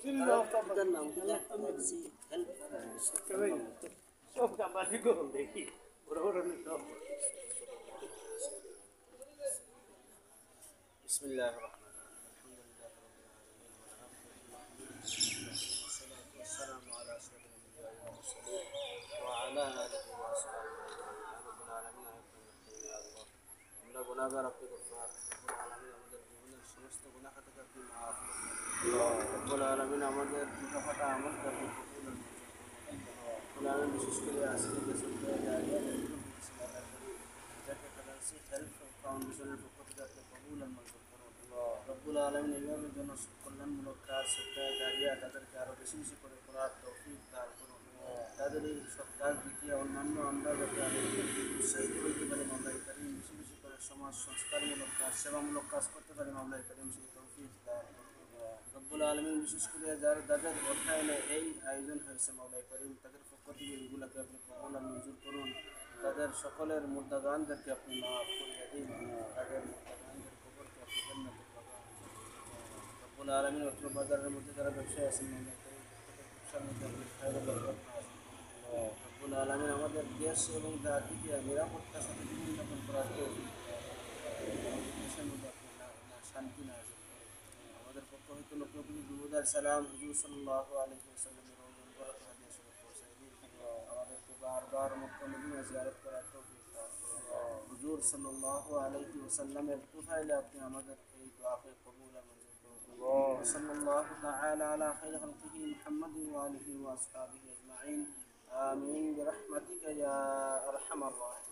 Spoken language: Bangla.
بسم الله الرحمن الرحيم الحمد لله رب العالمين والصلاة والسلام على أشرف الأنبياء والمرسلين وعلى آله وأصحابه رب العالمين আমরা গুনাহগার আপনি গফফার রব্বুল আলামিন আমাদের জীবনের সমস্ত গুনাহ খাতাকে আপনি মাফ করুন রব্বুল আলামিন আমাদের পিতামাতা আমলকে আপনি কবুল করুন রব্বুল আলামিন বিশেষ করে আজকে যে সপ্তাহে জারিয়া যাকে কাদাসি হেল্প ফাউন্ডেশনের পক্ষ থেকে আপনি কবুল আর মঞ্জুর করুন রব্বুল আলামিন এইভাবে জনকল্যাণমূলক কাজ সপ্তাহে জারিয়া তাদেরকে আরও বেশি বেশি করে করার তৌফিক দান করুন তাদের এই সব কাজ দেখিয়ে অন্যান্য আমরা যাতে আরও উৎসাহিত হইতে পারি মাওলাই করিম বেশি বেশি করে সমাজ সংস্কারমূলক কাজ সেবামূলক কাজ করতে পারি মাওলাই করিম সেই তৌফিক দান রব্বুল আলামিন বিশেষ করে যাদের অর্থায়নে এই আয়োজন হয়েছে মাওলাই করিম তাদের পক্ষ থেকে এগুলোকে আপনি কবুল আর মঞ্জুর করুন তাদের সকলের মুর্দাগানদেরকে আপনি মাফ করিয়ে দিন তাদের মুর্দাগানদের কবরকে আপনি জান্নাতে বাগান রব্বুল আলামিন অত্র বাজারের মধ্যে যারা ব্যবসায়ী আছেন মাওলাই করিম ব্যবসার মধ্যে আপনি খায়রে বরকত রব্বুল আলামিন আমাদের দেশ এবং জাতিকে নিরাপত্তার সাথে জীবনযাপন করার দেশের মধ্যে আপনি শান্তি না আমাদের পক্ষ হইতে নবী দুরূদ আর সালাম হুজুর সাল্লাল্লাহু আলাইহি ওয়াসাল্লামের রওজা মুবারক হাদিয়া শরীফ পৌঁছায় দিন আমাদেরকে বারবার মক্কা মদিনা জিয়ারত করার তৌফিক দান হুজুর সাল্লাল্লাহু আলাইহি ওয়াসাল্লামের তুফাইলে আপনি আমাদের এই দোয়াকে কবুল আর মঞ্জুর করুন সাল্লাল্লাহু তাআলা আলা খাইরি খালকিহি মুহাম্মাদিন ওয়া আলিহি ওয়া আসহাবিহি আজমাইন آمين برحمتك يا أرحم الراحمين